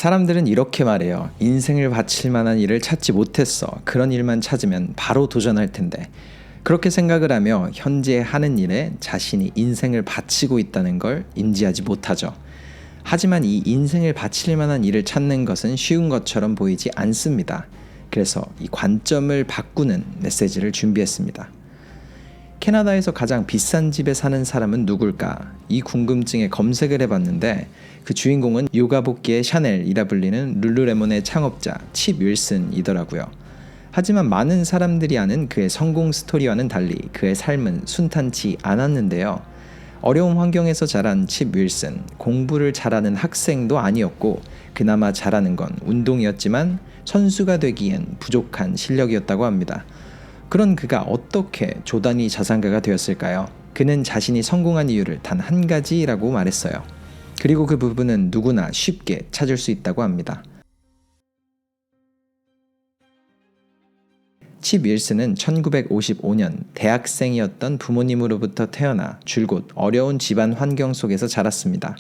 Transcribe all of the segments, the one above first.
사람들은 이렇게 말해요. 인생을 바칠 만한 일을 찾지 못했어. 그런 일만 찾으면 바로 도전할 텐데. 그렇게 생각을 하며 현재 하는 일에 자신이 인생을 바치고 있다는 걸 인지하지 못하죠. 하지만 이 인생을 바칠 만한 일을 찾는 것은 쉬운 것처럼 보이지 않습니다. 그래서 이 관점을 바꾸는 메시지를 준비했습니다. 캐나다에서 가장 비싼 집에 사는 사람은 누굴까? 이 궁금증에 검색을 해봤는데 그 주인공은 요가복귀의 샤넬이라 불리는 룰루레몬의 창업자 칩 윌슨이더라고요. 하지만 많은 사람들이 아는 그의 성공 스토리와는 달리 그의 삶은 순탄치 않았는데요. 어려운 환경에서 자란 칩 윌슨, 공부를 잘하는 학생도 아니었고 그나마 잘하는 건 운동이었지만 선수가 되기엔 부족한 실력이었다고 합니다. 그런 그가 어떻게 조단위 자산가가 되었을까요? 그는 자신이 성공한 이유를 단 한 가지라고 말했어요. 그리고 그 부분은 누구나 쉽게 찾을 수 있다고 합니다. 칩 윌슨은 1955년 대학생이었던 부모님으로부터 태어나 줄곧 어려운 집안 환경 속에서 자랐습니다.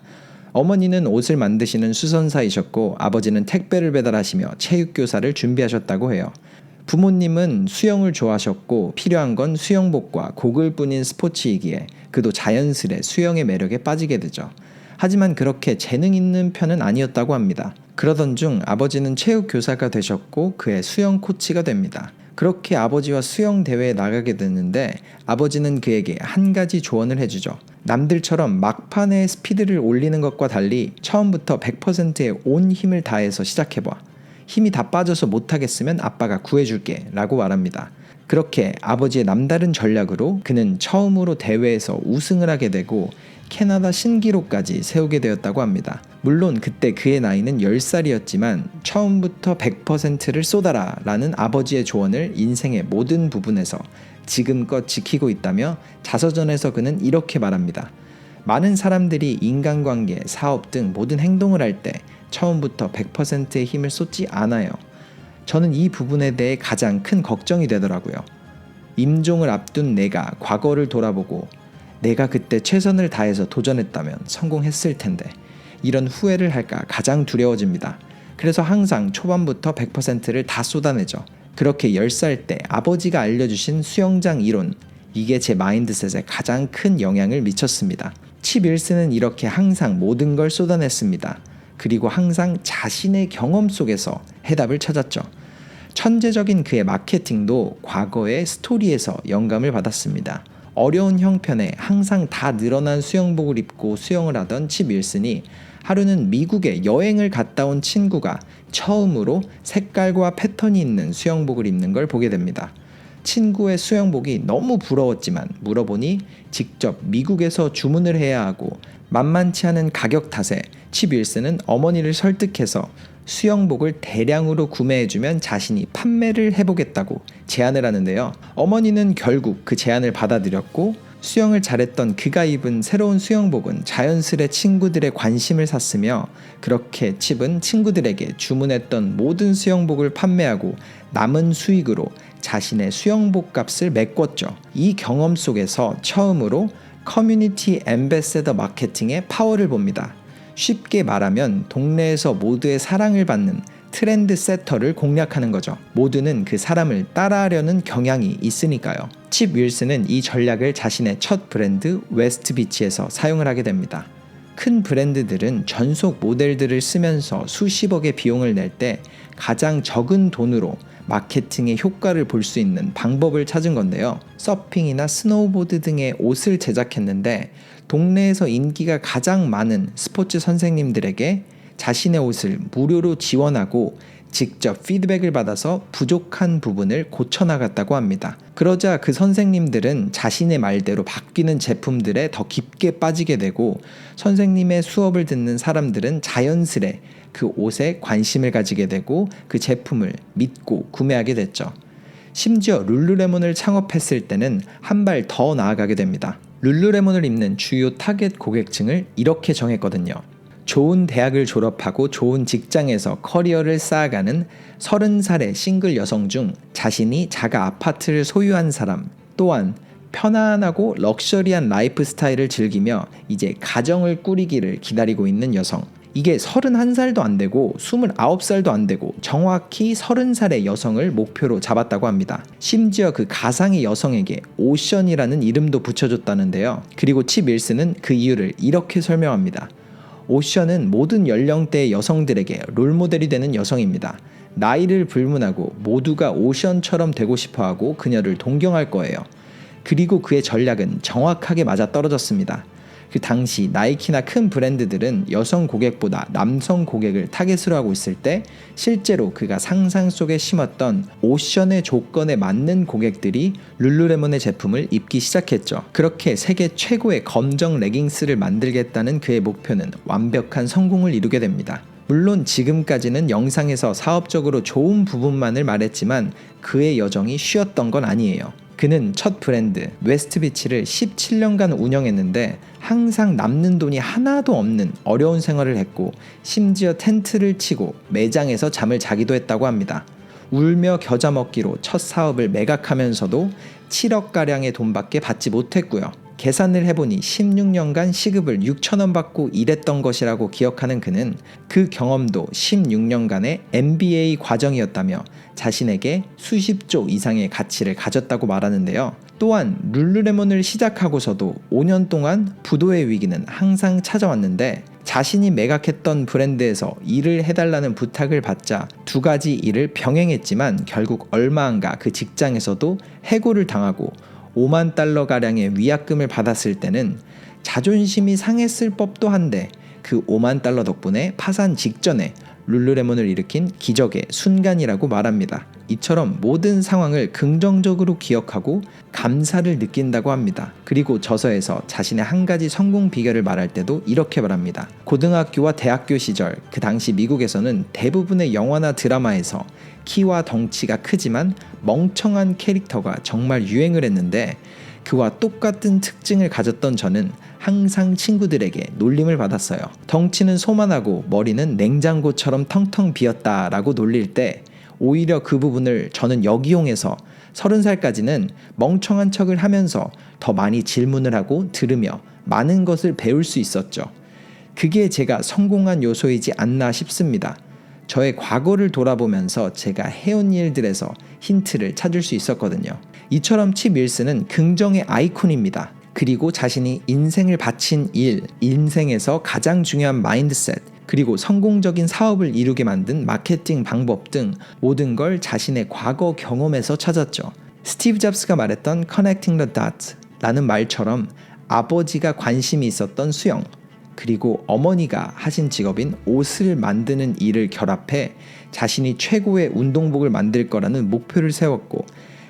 어머니는 옷을 만드시는 수선사이셨고 아버지는 택배를 배달하시며 체육교사를 준비하셨다고 해요. 부모님은 수영을 좋아하셨고 필요한 건 수영복과 고글뿐인 스포츠이기에 그도 자연스레 수영의 매력에 빠지게 되죠. 하지만 그렇게 재능 있는 편은 아니었다고 합니다. 그러던 중 아버지는 체육교사가 되셨고 그의 수영 코치가 됩니다. 그렇게 아버지와 수영 대회에 나가게 됐는데 아버지는 그에게 한 가지 조언을 해주죠. 남들처럼 막판에 스피드를 올리는 것과 달리 처음부터 100%의 온 힘을 다해서 시작해봐. 힘이 다 빠져서 못하겠으면 아빠가 구해줄게 라고 말합니다. 그렇게 아버지의 남다른 전략으로 그는 처음으로 대회에서 우승을 하게 되고 캐나다 신기록까지 세우게 되었다고 합니다. 물론 그때 그의 나이는 10살이었지만 처음부터 100%를 쏟아라 라는 아버지의 조언을 인생의 모든 부분에서 지금껏 지키고 있다며 자서전에서 그는 이렇게 말합니다. 많은 사람들이 인간관계, 사업 등 모든 행동을 할 때 처음부터 100%의 힘을 쏟지 않아요. 저는 이 부분에 대해 가장 큰 걱정이 되더라고요. 임종을 앞둔 내가 과거를 돌아보고 내가 그때 최선을 다해서 도전했다면 성공했을 텐데 이런 후회를 할까 가장 두려워집니다. 그래서 항상 초반부터 100%를 다 쏟아내죠. 그렇게 10살 때 아버지가 알려주신 수영장 이론, 이게 제 마인드셋에 가장 큰 영향을 미쳤습니다. 칩 윌슨은 이렇게 항상 모든 걸 쏟아냈습니다. 그리고 항상 자신의 경험 속에서 해답을 찾았죠. 천재적인 그의 마케팅도 과거의 스토리에서 영감을 받았습니다. 어려운 형편에 항상 다 늘어난 수영복을 입고 수영을 하던 칩 윌슨이 하루는 미국에 여행을 갔다 온 친구가 처음으로 색깔과 패턴이 있는 수영복을 입는 걸 보게 됩니다. 친구의 수영복이 너무 부러웠지만 물어보니 직접 미국에서 주문을 해야 하고 만만치 않은 가격 탓에 칩 윌슨은 어머니를 설득해서 수영복을 대량으로 구매해주면 자신이 판매를 해보겠다고 제안을 하는데요. 어머니는 결국 그 제안을 받아들였고 수영을 잘했던 그가 입은 새로운 수영복은 자연스레 친구들의 관심을 샀으며 그렇게 칩은 친구들에게 주문했던 모든 수영복을 판매하고 남은 수익으로 자신의 수영복 값을 메꿨죠. 이 경험 속에서 처음으로 커뮤니티 앰베서더 마케팅의 파워를 봅니다. 쉽게 말하면 동네에서 모두의 사랑을 받는 트렌드 세터를 공략하는 거죠. 모두는 그 사람을 따라하려는 경향이 있으니까요. 칩 윌슨은 이 전략을 자신의 첫 브랜드 웨스트비치에서 사용을 하게 됩니다. 큰 브랜드들은 전속 모델들을 쓰면서 수십억의 비용을 낼 때 가장 적은 돈으로 마케팅의 효과를 볼 수 있는 방법을 찾은 건데요. 서핑이나 스노우보드 등의 옷을 제작했는데 동네에서 인기가 가장 많은 스포츠 선생님들에게 자신의 옷을 무료로 지원하고 직접 피드백을 받아서 부족한 부분을 고쳐나갔다고 합니다. 그러자 그 선생님들은 자신의 말대로 바뀌는 제품들에 더 깊게 빠지게 되고 선생님의 수업을 듣는 사람들은 자연스레 그 옷에 관심을 가지게 되고 그 제품을 믿고 구매하게 됐죠. 심지어 룰루레몬을 창업했을 때는 한 발 더 나아가게 됩니다. 룰루레몬을 입는 주요 타겟 고객층을 이렇게 정했거든요. 좋은 대학을 졸업하고 좋은 직장에서 커리어를 쌓아가는 30살의 싱글 여성 중 자신이 자가 아파트를 소유한 사람, 또한 편안하고 럭셔리한 라이프 스타일을 즐기며 이제 가정을 꾸리기를 기다리고 있는 여성, 이게 31살도 안 되고 29살도 안 되고 정확히 30살의 여성을 목표로 잡았다고 합니다. 심지어 그 가상의 여성에게 오션이라는 이름도 붙여줬다는데요. 그리고 칩 윌슨은 그 이유를 이렇게 설명합니다. 오션은 모든 연령대의 여성들에게 롤모델이 되는 여성입니다. 나이를 불문하고 모두가 오션처럼 되고 싶어하고 그녀를 동경할 거예요. 그리고 그의 전략은 정확하게 맞아떨어졌습니다. 그 당시 나이키나 큰 브랜드들은 여성 고객보다 남성 고객을 타겟으로 하고 있을 때 실제로 그가 상상 속에 심었던 오션의 조건에 맞는 고객들이 룰루레몬의 제품을 입기 시작했죠. 그렇게 세계 최고의 검정 레깅스를 만들겠다는 그의 목표는 완벽한 성공을 이루게 됩니다. 물론 지금까지는 영상에서 사업적으로 좋은 부분만을 말했지만 그의 여정이 쉬웠던 건 아니에요. 그는 첫 브랜드 웨스트비치를 17년간 운영했는데 항상 남는 돈이 하나도 없는 어려운 생활을 했고 심지어 텐트를 치고 매장에서 잠을 자기도 했다고 합니다. 울며 겨자 먹기로 첫 사업을 매각하면서도 7억가량의 돈밖에 받지 못했고요. 계산을 해보니 16년간 시급을 6,000원 받고 일했던 것이라고 기억하는 그는 그 경험도 16년간의 MBA 과정이었다며 자신에게 수십조 이상의 가치를 가졌다고 말하는데요. 또한 룰루레몬을 시작하고서도 5년 동안 부도의 위기는 항상 찾아왔는데 자신이 매각했던 브랜드에서 일을 해달라는 부탁을 받자 두 가지 일을 병행했지만 결국 얼마 안가 그 직장에서도 해고를 당하고 5만 달러가량의 위약금을 받았을 때는 자존심이 상했을 법도 한데 그 5만 달러 덕분에 파산 직전에 룰루레몬을 일으킨 기적의 순간이라고 말합니다. 이처럼 모든 상황을 긍정적으로 기억하고 감사를 느낀다고 합니다. 그리고 저서에서 자신의 한 가지 성공 비결을 말할 때도 이렇게 말합니다. 고등학교와 대학교 시절 그 당시 미국에서는 대부분의 영화나 드라마에서 키와 덩치가 크지만 멍청한 캐릭터가 정말 유행을 했는데 그와 똑같은 특징을 가졌던 저는 항상 친구들에게 놀림을 받았어요. 덩치는 소만하고 머리는 냉장고처럼 텅텅 비었다라고 놀릴 때 오히려 그 부분을 저는 역이용해서 30살까지는 멍청한 척을 하면서 더 많이 질문을 하고 들으며 많은 것을 배울 수 있었죠. 그게 제가 성공한 요소이지 않나 싶습니다. 저의 과거를 돌아보면서 제가 해온 일들에서 힌트를 찾을 수 있었거든요. 이처럼 칩 윌슨은 긍정의 아이콘입니다. 그리고 자신이 인생을 바친 일, 인생에서 가장 중요한 마인드셋, 그리고 성공적인 사업을 이루게 만든 마케팅 방법 등 모든 걸 자신의 과거 경험에서 찾았죠. 스티브 잡스가 말했던 Connecting the Dots 라는 말처럼 아버지가 관심이 있었던 수영, 그리고 어머니가 하신 직업인 옷을 만드는 일을 결합해 자신이 최고의 운동복을 만들 거라는 목표를 세웠고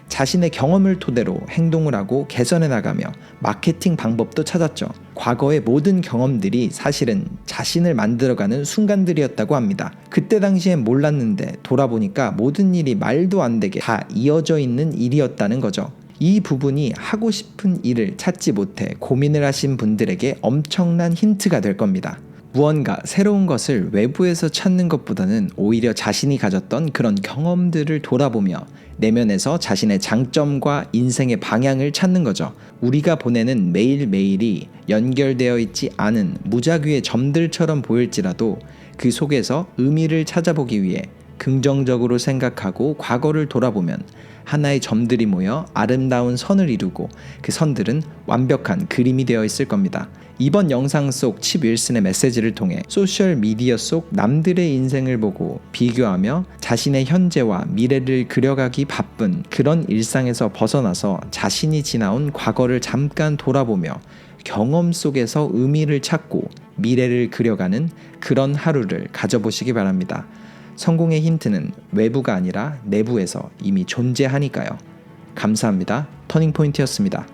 자신의 경험을 토대로 행동을 하고 개선해 나가며 마케팅 방법도 찾았죠. 과거의 모든 경험들이 사실은 자신을 만들어가는 순간들이었다고 합니다. 그때 당시엔 몰랐는데 돌아보니까 모든 일이 말도 안 되게 다 이어져 있는 일이었다는 거죠. 이 부분이 하고 싶은 일을 찾지 못해 고민을 하신 분들에게 엄청난 힌트가 될 겁니다. 무언가 새로운 것을 외부에서 찾는 것보다는 오히려 자신이 가졌던 그런 경험들을 돌아보며 내면에서 자신의 장점과 인생의 방향을 찾는 거죠. 우리가 보내는 매일매일이 연결되어 있지 않은 무작위의 점들처럼 보일지라도 그 속에서 의미를 찾아보기 위해 긍정적으로 생각하고 과거를 돌아보면 하나의 점들이 모여 아름다운 선을 이루고 그 선들은 완벽한 그림이 되어 있을 겁니다. 이번 영상 속 칩 윌슨의 메시지를 통해 소셜미디어 속 남들의 인생을 보고 비교하며 자신의 현재와 미래를 그려가기 바쁜 그런 일상에서 벗어나서 자신이 지나온 과거를 잠깐 돌아보며 경험 속에서 의미를 찾고 미래를 그려가는 그런 하루를 가져보시기 바랍니다. 성공의 힌트는 외부가 아니라 내부에서 이미 존재하니까요. 감사합니다. 터닝포인트였습니다.